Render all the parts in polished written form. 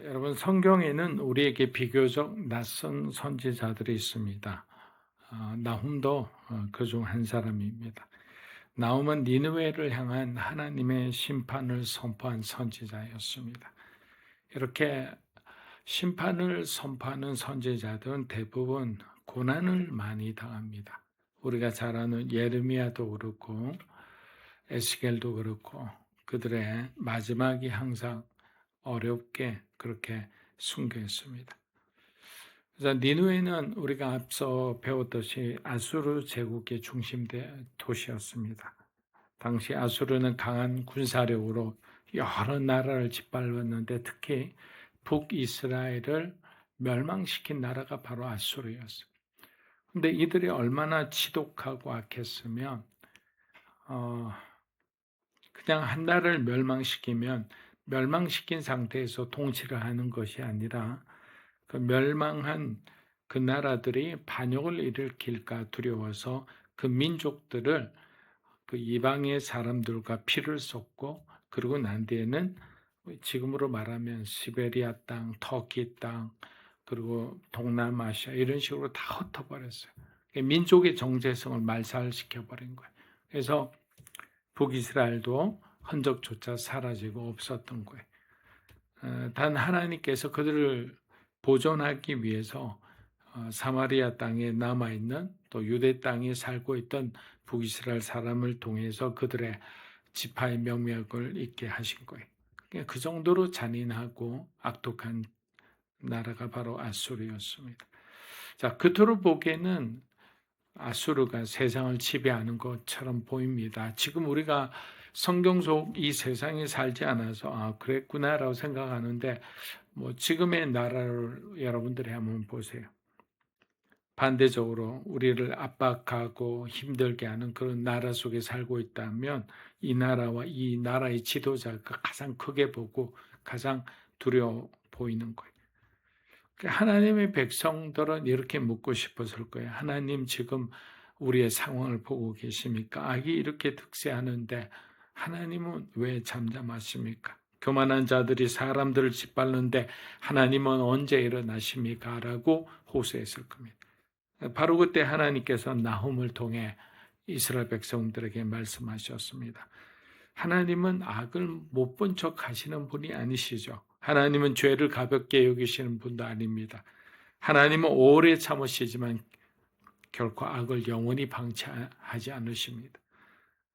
여러분 성경에는 우리에게 비교적 낯선 선지자들이 있습니다. 나훔도 그중 한 사람입니다. 나훔은 니느웨를 향한 하나님의 심판을 선포한 선지자였습니다. 이렇게 심판을 선포하는 선지자들은 대부분 고난을 많이 당합니다. 우리가 잘 아는 예레미야도 그렇고 에스겔도 그렇고 그들의 마지막이 항상 어렵게 그렇게 순교했습니다. 그래서 니누에는 우리가 앞서 배웠듯이 아수르 제국의 중심 도시였습니다. 당시 아수르는 강한 군사력으로 여러 나라를 짓밟았는데 특히 북이스라엘을 멸망시킨 나라가 바로 아수르였어요. 근데 이들이 얼마나 지독하고 악했으면 그냥 한 나라를 멸망시킨 상태에서 통치를 하는 것이 아니라 그 멸망한 그 나라들이 반역을 일으킬까 두려워서 그 민족들을 그 이방의 사람들과 피를 쏟고 그러고 난 뒤에는 지금으로 말하면 시베리아 땅, 터키 땅, 그리고 동남아시아 이런 식으로 다 흩어버렸어요. 민족의 정체성을 말살시켜버린 거예요. 그래서 북이스라엘도 흔적조차 사라지고 없었던 거예요. 단 하나님께서 그들을 보존하기 위해서 사마리아 땅에 남아있는 또 유대 땅에 살고 있던 북이스라엘 사람을 통해서 그들의 지파의 명맥을 잇게 하신 거예요. 그 정도로 잔인하고 악독한 나라가 바로 아수르였습니다. 자, 겉으로 보기에는 아수르가 세상을 지배하는 것처럼 보입니다. 지금 우리가 성경 속 이 세상에 살지 않아서 그랬구나라고 생각하는데 지금의 나라를 여러분들이 한번 보세요. 반대적으로 우리를 압박하고 힘들게 하는 그런 나라 속에 살고 있다면 이 나라와 이 나라의 지도자가 가장 크게 보고 가장 두려워 보이는 거예요. 하나님의 백성들은 이렇게 묻고 싶었을 거예요. 하나님 지금 우리의 상황을 보고 계십니까? 악이 이렇게 득세하는데 하나님은 왜 잠잠하십니까? 교만한 자들이 사람들을 짓밟는데 하나님은 언제 일어나십니까? 라고 호소했을 겁니다. 바로 그때 하나님께서 나훔을 통해 이스라엘 백성들에게 말씀하셨습니다. 하나님은 악을 못 본 척 하시는 분이 아니시죠. 하나님은 죄를 가볍게 여기시는 분도 아닙니다. 하나님은 오래 참으시지만 결코 악을 영원히 방치하지 않으십니다.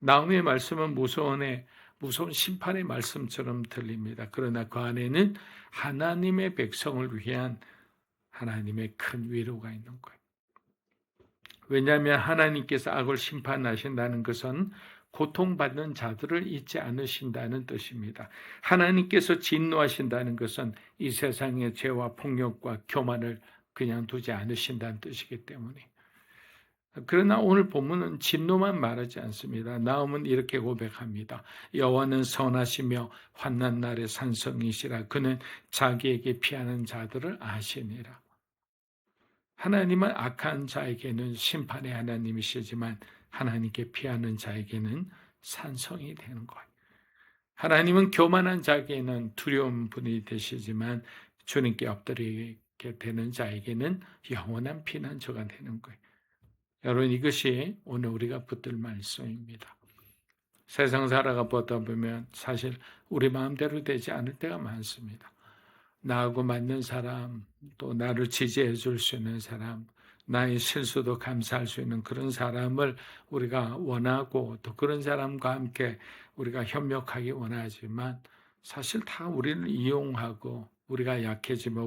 나훔의 말씀은 무서운 심판의 말씀처럼 들립니다. 그러나 그 안에는 하나님의 백성을 위한 하나님의 큰 위로가 있는 거예요. 왜냐하면 하나님께서 악을 심판하신다는 것은 고통받는 자들을 잊지 않으신다는 뜻입니다. 하나님께서 진노하신다는 것은 이 세상의 죄와 폭력과 교만을 그냥 두지 않으신다는 뜻이기 때문에. 그러나 오늘 본문은 진노만 말하지 않습니다. 나훔은 이렇게 고백합니다. 여호와는 선하시며 환난 날의 산성이시라. 그는 자기에게 피하는 자들을 아시니라. 하나님은 악한 자에게는 심판의 하나님이시지만 하나님께 피하는 자에게는 산성이 되는 거예요. 하나님은 교만한 자에게는 두려운 분이 되시지만 주님께 엎드리게 되는 자에게는 영원한 피난처가 되는 거예요. 여러분, 이것이 오늘 우리가 붙들 말씀입니다. 세상 살아가 보다 보면 사실 우리 마음대로 되지 않을 때가 많습니다. 나하고 맞는 사람, 또 나를 지지해 줄 수 있는 사람, 나의 실수도 감사할 수 있는 그런 사람을 우리가 원하고 또 그런 사람과 함께 우리가 협력하기 원하지만 사실 다 우리를 이용하고 우리가 약해지면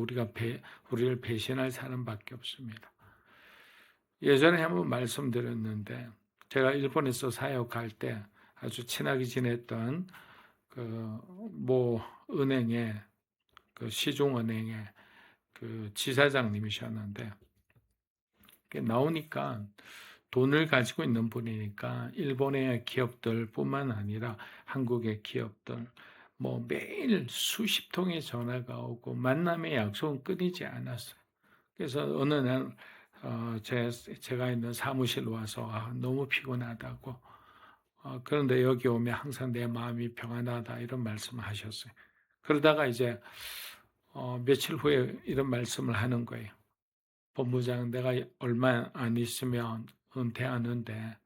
우리를 배신할 사람밖에 없습니다. 예전에 한번 말씀드렸는데 제가 일본에서 사역할 때 아주 친하게 지냈던 모 은행의 시중은행의 지사장님이셨는데 나오니까 돈을 가지고 있는 분이니까 일본의 기업들뿐만 아니라 한국의 기업들 매일 수십 통의 전화가 오고 만남의 약속은 끊이지 않았어요. 그래서 어느 날 제가 있는 사무실 와서 너무 피곤하다고 그런데 여기 오면 항상 내 마음이 평안하다 이런 말씀을 하셨어요. 그러다가 이제 며칠 후에 이런 말씀을 하는 거예요. 본부장, 내가 얼마 안 있으면 은퇴하는데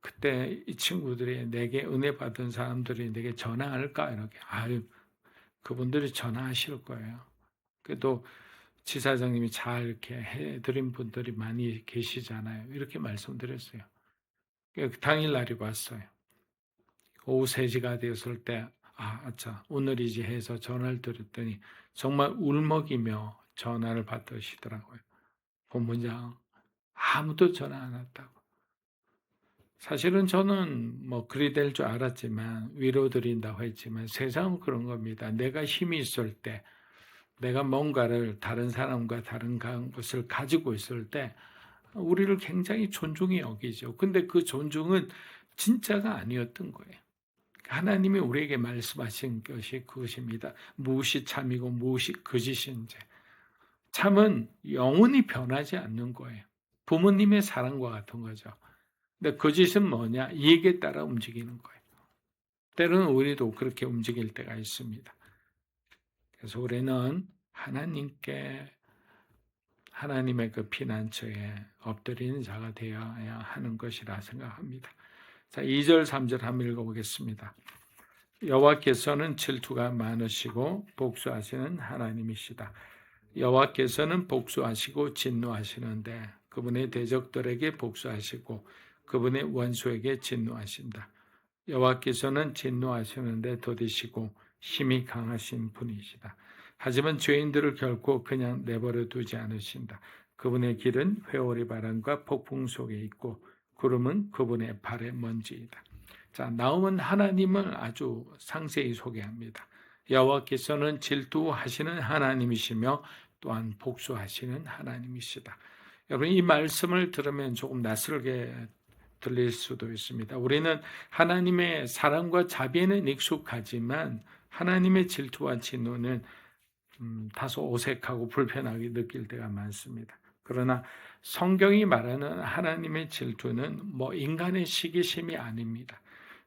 그때 이 친구들이 내게 은혜 받은 사람들이 내게 전화할까? 이렇게. 아유, 그분들이 전화하실 거예요. 그래도 지사장님이 잘 이렇게 해드린 분들이 많이 계시잖아요. 이렇게 말씀드렸어요. 당일 날이 왔어요. 오후 3시가 되었을 때, 아차, 오늘이지 해서 전화를 드렸더니 정말 울먹이며 전화를 받으시더라고요. 본부장, 아무도 전화 안 왔다고. 사실은 저는 뭐 그리 될 줄 알았지만, 위로드린다고 했지만, 세상은 그런 겁니다. 내가 힘이 있을 때, 내가 뭔가를 다른 사람과 다른 것을 가지고 있을 때, 우리를 굉장히 존중히 여기죠. 근데 그 존중은 진짜가 아니었던 거예요. 하나님이 우리에게 말씀하신 것이 그것입니다. 무엇이 참이고 무엇이 거짓인지. 참은 영원히 변하지 않는 거예요. 부모님의 사랑과 같은 거죠. 근데 거짓은 뭐냐? 이익에 따라 움직이는 거예요. 때로는 우리도 그렇게 움직일 때가 있습니다. 그래서 우리는 하나님의 그 피난처에 엎드리는 자가 되어야 하는 것이라 생각합니다. 자, 2절, 3절 한번 읽어보겠습니다. 여호와께서는 질투가 많으시고 복수하시는 하나님이시다. 여호와께서는 복수하시고 진노하시는데 그분의 대적들에게 복수하시고 그분의 원수에게 진노하신다. 여호와께서는 진노하시는데 더디시고 힘이 강하신 분이시다. 하지만 죄인들을 결코 그냥 내버려 두지 않으신다. 그분의 길은 회오리 바람과 폭풍 속에 있고 구름은 그분의 발의 먼지이다. 자, 나움은 하나님을 아주 상세히 소개합니다. 여호와께서는 질투하시는 하나님이시며 또한 복수하시는 하나님이시다. 여러분, 이 말씀을 들으면 조금 낯설게 들릴 수도 있습니다. 우리는 하나님의 사랑과 자비에는 익숙하지만 하나님의 질투와 진노는 다소 어색하고 불편하게 느낄 때가 많습니다. 그러나 성경이 말하는 하나님의 질투는 인간의 시기심이 아닙니다.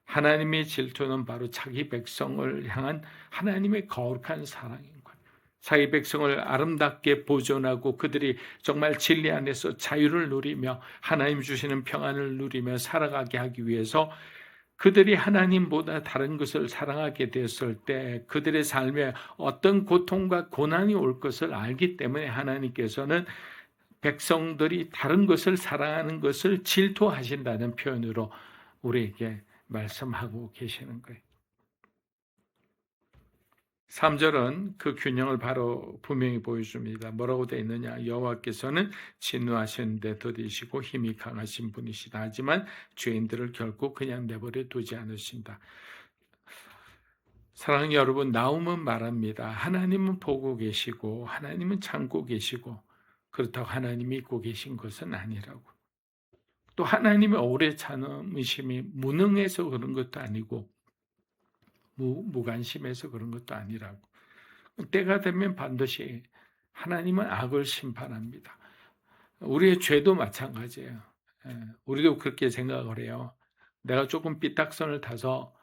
하나님의 질투는 바로 자기 백성을 향한 하나님의 거룩한 사랑인 거예요. 자기 백성을 아름답게 보존하고 그들이 정말 진리 안에서 자유를 누리며 하나님 주시는 평안을 누리며 살아가게 하기 위해서 그들이 하나님보다 다른 것을 사랑하게 되었을 때 그들의 삶에 어떤 고통과 고난이 올 것을 알기 때문에 하나님께서는 백성들이 다른 것을 사랑하는 것을 질투하신다는 표현으로 우리에게 말씀하고 계시는 거예요. 3절은 그 균형을 바로 분명히 보여줍니다. 뭐라고 되어 있느냐? 여호와께서는 진노하시는데 더디시고 힘이 강하신 분이시다. 하지만 죄인들을 결코 그냥 내버려 두지 않으신다. 사랑하는 여러분, 나움은 말합니다. 하나님은 보고 계시고 하나님은 참고 계시고 그렇다고 하나님이 있고 계신 것은 아니라고. 또 하나님의 오래 참으심이 무능해서 그런 것도 아니고 무관심해서 그런 것도 아니라고. 때가 되면 반드시 하나님은 악을 심판합니다. 우리의 죄도 마찬가지예요. 우리도 그렇게 생각을 해요. 내가 조금 삐딱선을 타서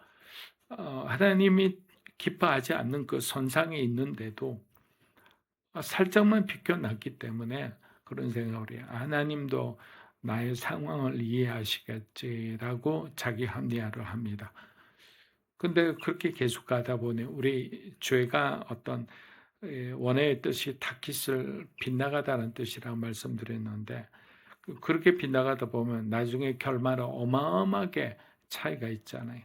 하나님이 기뻐하지 않는 그 선상에 있는데도 살짝만 비껴났기 때문에 그런 생각을 해요. 하나님도 나의 상황을 이해하시겠지라고 자기 합리화를 합니다. 근데 그렇게 계속 가다 보니 우리 죄가 어떤 원의 뜻이 타깃을 빗나가다는 뜻이라고 말씀드렸는데 그렇게 빗나가다 보면 나중에 결말은 어마어마하게 차이가 있잖아요.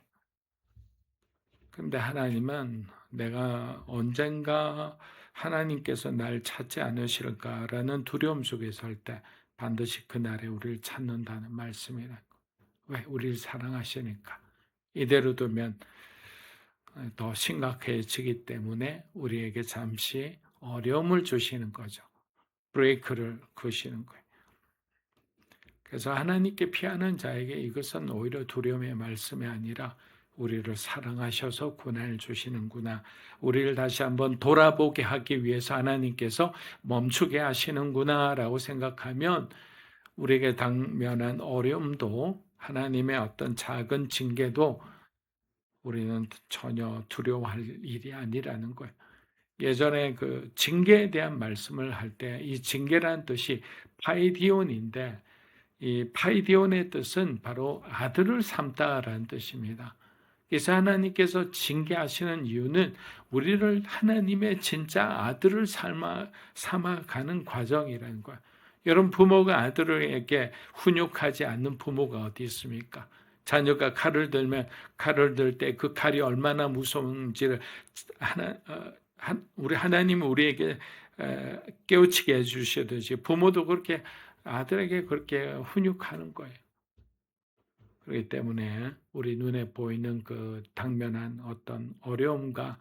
근데 하나님은 내가 언젠가 하나님께서 날 찾지 않으실까라는 두려움 속에 설 때 반드시 그날에 우리를 찾는다는 말씀이라고. 왜? 우리를 사랑하시니까. 이대로 두면 더 심각해지기 때문에 우리에게 잠시 어려움을 주시는 거죠. 브레이크를 거시는 거예요. 그래서 하나님께 피하는 자에게 이것은 오히려 두려움의 말씀이 아니라 우리를 사랑하셔서 고난을 주시는구나. 우리를 다시 한번 돌아보게 하기 위해서 하나님께서 멈추게 하시는구나 라고 생각하면 우리에게 당면한 어려움도 하나님의 어떤 작은 징계도 우리는 전혀 두려워할 일이 아니라는 거예요. 예전에 그 징계에 대한 말씀을 할 때 이 징계라는 뜻이 파이디온인데 이 파이디온의 뜻은 바로 아들을 삼다라는 뜻입니다. 그래서 하나님께서 징계하시는 이유는 우리를 하나님의 진짜 아들을 삼아가는 과정이라는 거야. 여러분 부모가 아들에게 훈육하지 않는 부모가 어디 있습니까? 자녀가 칼을 들면 칼을 들 때 그 칼이 얼마나 무서운지를 우리 하나님은 우리에게 깨우치게 해주셔야되지 부모도 그렇게 아들에게 그렇게 훈육하는 거예요. 그렇기 때문에 우리 눈에 보이는 그 당면한 어떤 어려움과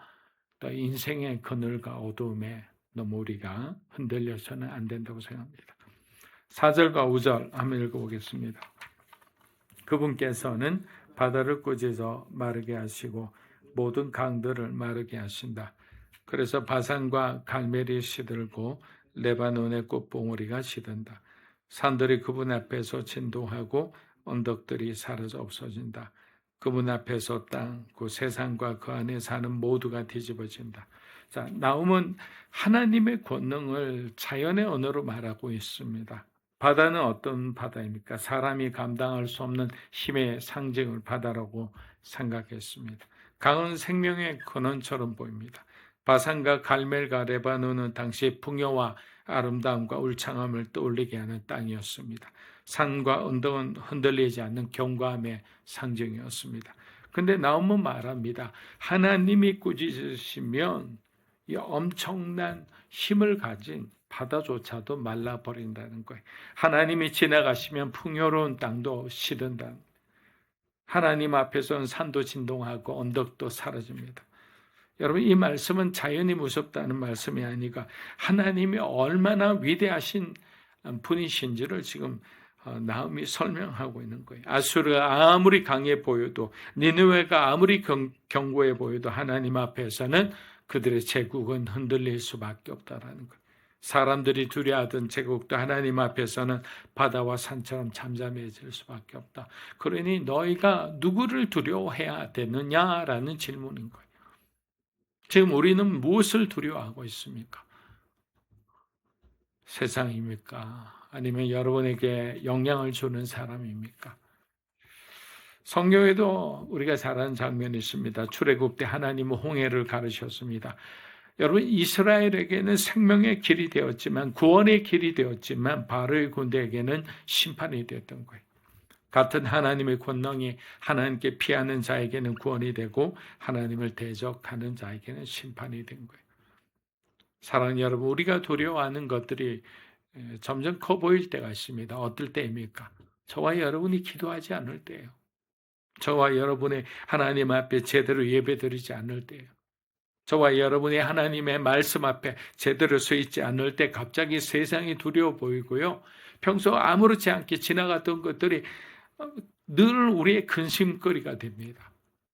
또 인생의 그늘과 어두움에 너무 우리가 흔들려서는 안 된다고 생각합니다. 4절과 5절 한번 읽어보겠습니다. 그분께서는 바다를 꾸짖어 마르게 하시고 모든 강들을 마르게 하신다. 그래서 바산과 갈멜이 시들고 레바논의 꽃봉오리가 시든다. 산들이 그분 앞에서 진동하고 언덕들이 사라져 없어진다. 그분 앞에서 땅, 그 세상과 그 안에 사는 모두가 뒤집어진다. 자, 나움은 하나님의 권능을 자연의 언어로 말하고 있습니다. 바다는 어떤 바다입니까? 사람이 감당할 수 없는 힘의 상징을 바다라고 생각했습니다. 강은 생명의 근원처럼 보입니다. 바산과 갈멜과 레바논은 당시 풍요와 아름다움과 울창함을 떠올리게 하는 땅이었습니다. 산과 언덕은 흔들리지 않는 견고함의 상징이었습니다. 근데 나오면 말합니다. 하나님이 꾸짖으시면 이 엄청난 힘을 가진 바다조차도 말라버린다는 거예요. 하나님이 지나가시면 풍요로운 땅도 시든다. 하나님 앞에서는 산도 진동하고 언덕도 사라집니다. 여러분 이 말씀은 자연이 무섭다는 말씀이 아니라 하나님이 얼마나 위대하신 분이신지를 지금 나음이 설명하고 있는 거예요. 아수르가 아무리 강해 보여도 니느웨가 아무리 견고해 보여도 하나님 앞에서는 그들의 제국은 흔들릴 수밖에 없다라는 거예요. 사람들이 두려워하던 제국도 하나님 앞에서는 바다와 산처럼 잠잠해질 수밖에 없다. 그러니 너희가 누구를 두려워해야 되느냐라는 질문인 거예요. 지금 우리는 무엇을 두려워하고 있습니까? 세상입니까? 아니면 여러분에게 영향을 주는 사람입니까? 성경에도 우리가 잘 아는 장면이 있습니다. 출애굽 때 하나님은 홍해를 가르셨습니다. 여러분 이스라엘에게는 생명의 길이 되었지만 구원의 길이 되었지만 바로의 군대에게는 심판이 되었던 거예요. 같은 하나님의 권능이 하나님께 피하는 자에게는 구원이 되고 하나님을 대적하는 자에게는 심판이 된 거예요. 사랑하는 여러분, 우리가 두려워하는 것들이 점점 커 보일 때가 있습니다. 어떨 때입니까? 저와 여러분이 기도하지 않을 때예요. 저와 여러분의 하나님 앞에 제대로 예배드리지 않을 때예요. 저와 여러분이 하나님의 말씀 앞에 제대로 서 있지 않을 때 갑자기 세상이 두려워 보이고요. 평소 아무렇지 않게 지나갔던 것들이 늘 우리의 근심거리가 됩니다.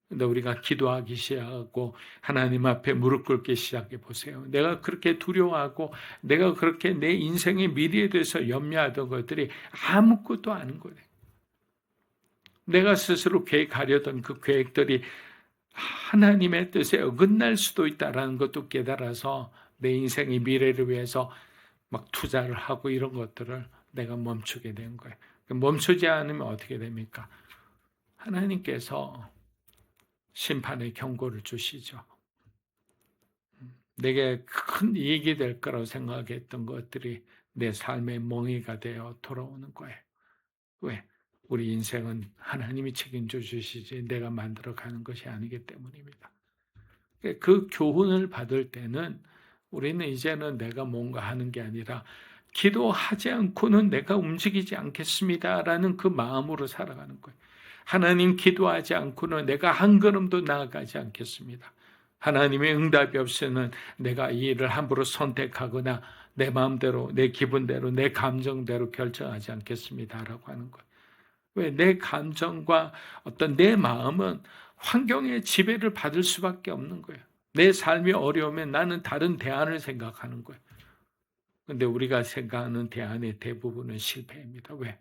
근데 우리가 기도하기 시작하고 하나님 앞에 무릎 꿇기 시작해 보세요. 내가 그렇게 두려워하고 내가 그렇게 내 인생의 미래에 대해서 염려하던 것들이 아무것도 아닌 거예요. 내가 스스로 계획하려던 그 계획들이 하나님의 뜻에 어긋날 수도 있다는 것도 깨달아서 내 인생의 미래를 위해서 막 투자를 하고 이런 것들을 내가 멈추게 된 거예요. 멈추지 않으면 어떻게 됩니까? 하나님께서 심판의 경고를 주시죠. 내게 큰 이익이 될 거라고 생각했던 것들이 내 삶의 멍해가 되어 돌아오는 거예요. 왜? 우리 인생은 하나님이 책임져 주시지 내가 만들어가는 것이 아니기 때문입니다. 그 교훈을 받을 때는 우리는 이제는 내가 뭔가 하는 게 아니라 기도하지 않고는 내가 움직이지 않겠습니다라는 그 마음으로 살아가는 거예요. 하나님 기도하지 않고는 내가 한 걸음도 나아가지 않겠습니다. 하나님의 응답이 없이는 내가 이 일을 함부로 선택하거나 내 마음대로, 내 기분대로, 내 감정대로 결정하지 않겠습니다라고 하는 거예요. 왜? 내 감정과 어떤 내 마음은 환경의 지배를 받을 수밖에 없는 거예요. 내 삶이 어려우면 나는 다른 대안을 생각하는 거예요. 그런데 우리가 생각하는 대안의 대부분은 실패입니다. 왜?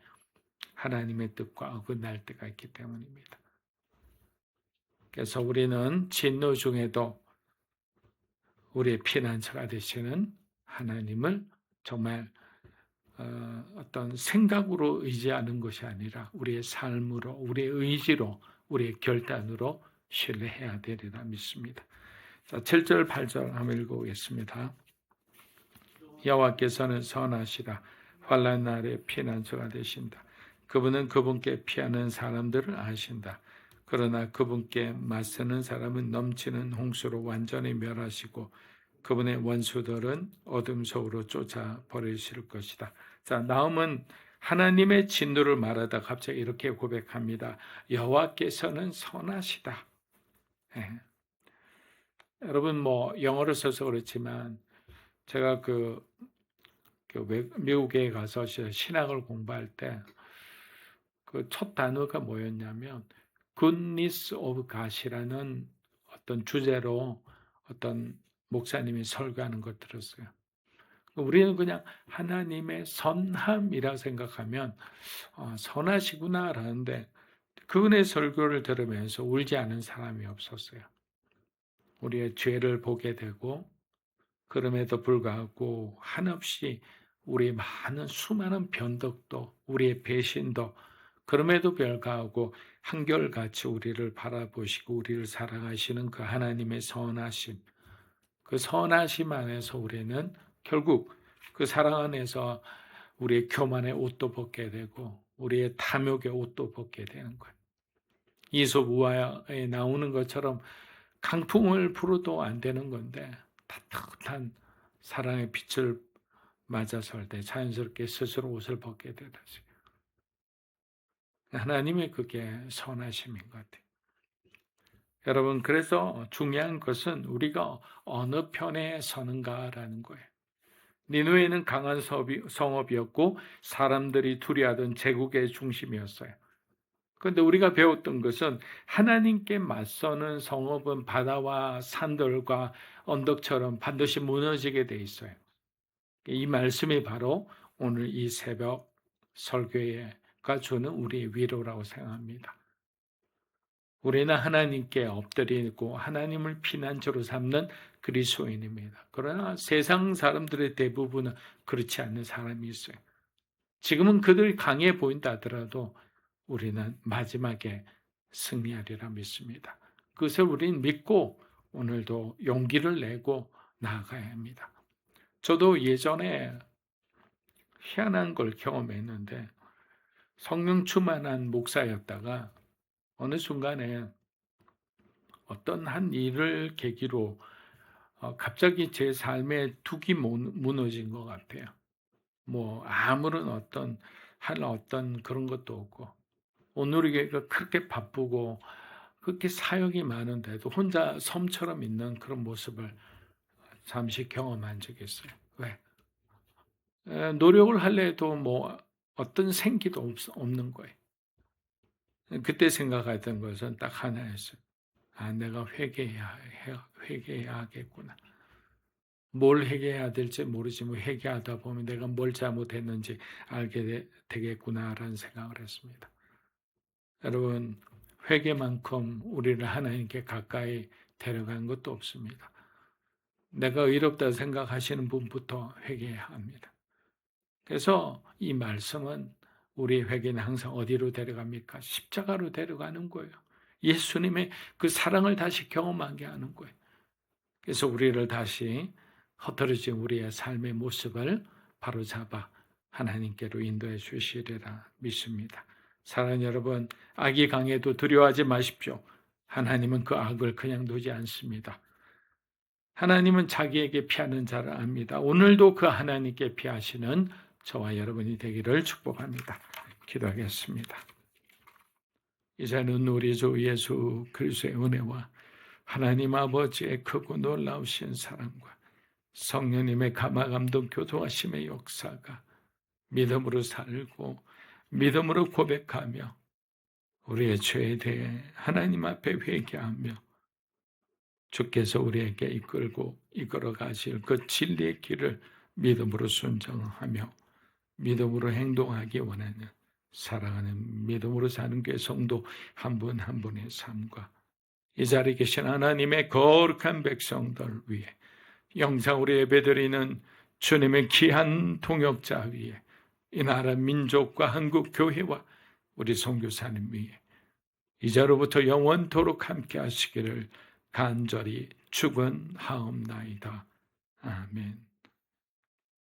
하나님의 뜻과 어긋날 때가 있기 때문입니다. 그래서 우리는 진노 중에도 우리의 피난처가 되시는 하나님을 정말 어떤 생각으로 의지하는 것이 아니라 우리의 삶으로, 우리의 의지로, 우리의 결단으로 신뢰해야 되리라 믿습니다. 자, 7절, 8절 한번 읽어보겠습니다. 여호와께서는 선하시라. 환난 날에 피난처가 되신다. 그분은 그분께 피하는 사람들을 아신다. 그러나 그분께 맞서는 사람은 넘치는 홍수로 완전히 멸하시고 그분의 원수들은 어둠 속으로 쫓아 버리실 것이다. 자, 나음은 하나님의 진노를 말하다 갑자기 이렇게 고백합니다. 여호와께서는 선하시다. 예. 여러분 영어를 써서 그렇지만 제가 미국에 가서 신학을 공부할 때 그 첫 단어가 뭐였냐면 goodness of God이라는 어떤 주제로 어떤 목사님이 설교하는 걸 들었어요. 우리는 그냥 하나님의 선함이라고 생각하면 선하시구나라는데 그분의 설교를 들으면서 울지 않은 사람이 없었어요. 우리의 죄를 보게 되고 그럼에도 불구하고 한없이 우리의 많은 수많은 변덕도 우리의 배신도 그럼에도 불구하고 한결같이 우리를 바라보시고 우리를 사랑하시는 그 하나님의 선하심, 그 선하심 안에서 우리는 결국 그 사랑 안에서 우리의 교만의 옷도 벗게 되고 우리의 탐욕의 옷도 벗게 되는 거예요. 이솝 우화에 나오는 것처럼 강풍을 불어도 안 되는 건데 따뜻한 사랑의 빛을 맞아설 때 자연스럽게 스스로 옷을 벗게 되듯이 하나님의 그게 선하심인 것 같아요. 여러분, 그래서 중요한 것은 우리가 어느 편에 서는가라는 거예요. 니느웨는 강한 성읍이었고 사람들이 두려워하던 제국의 중심이었어요. 그런데 우리가 배웠던 것은 하나님께 맞서는 성읍은 바다와 산들과 언덕처럼 반드시 무너지게 돼 있어요. 이 말씀이 바로 오늘 이 새벽 설교가 주는 우리의 위로라고 생각합니다. 우리는 하나님께 엎드리고 하나님을 피난처로 삼는 그리스도인입니다. 그러나 세상 사람들의 대부분은 그렇지 않는 사람이 있어요. 지금은 그들이 강해 보인다 하더라도 우리는 마지막에 승리하리라 믿습니다. 그것을 우리는 믿고 오늘도 용기를 내고 나아가야 합니다. 저도 예전에 희한한 걸 경험했는데 성령 충만한 목사였다가 어느 순간에 어떤 한 일을 계기로 갑자기 제 삶의 둑이 무너진 것 같아요. 아무런 어떤 그런 것도 없고 오늘이가 그렇게 바쁘고 그렇게 사역이 많은데도 혼자 섬처럼 있는 그런 모습을 잠시 경험한 적이 있어요. 왜? 노력을 하려 해도 어떤 생기도 없는 거예요. 그때 생각했던 것은 딱 하나였어요. 내가 회개해야겠구나. 뭘 회개해야 될지 모르지만 회개하다 보면 내가 뭘 잘못했는지 알게 되겠구나라는 생각을 했습니다. 여러분, 회개만큼 우리를 하나님께 가까이 데려간 것도 없습니다. 내가 의롭다 생각하시는 분부터 회개해야 합니다. 그래서 이 말씀은 우리의 회개는 항상 어디로 데려갑니까? 십자가로 데려가는 거예요. 예수님의 그 사랑을 다시 경험하게 하는 거예요. 그래서 우리를 다시 흐트러진 우리의 삶의 모습을 바로잡아 하나님께로 인도해 주시리라 믿습니다. 사랑하는 여러분, 악이 강해도 두려워하지 마십시오. 하나님은 그 악을 그냥 두지 않습니다. 하나님은 자기에게 피하는 자를 압니다. 오늘도 그 하나님께 피하시는 저와 여러분이 되기를 축복합니다. 기도하겠습니다. 이제는 우리 주 예수 그리스도의 은혜와 하나님 아버지의 크고 놀라우신 사랑과 성령님의 감화감동 교통하심의 역사가 믿음으로 살고 믿음으로 고백하며 우리의 죄에 대해 하나님 앞에 회개하며 주께서 우리에게 이끌어 가실 그 진리의 길을 믿음으로 순종하며 믿음으로 행동하기 원하는 사랑하는 믿음으로 사는 교회 성도 한 분 한 분의 삶과 이 자리에 계신 하나님의 거룩한 백성들 위해 영상으로 예배드리는 주님의 귀한 동역자 위에, 이 나라 민족과 한국 교회와 우리 선교사님 위에 이제로부터 영원토록 함께 하시기를 간절히 축원하옵나이다. 아멘.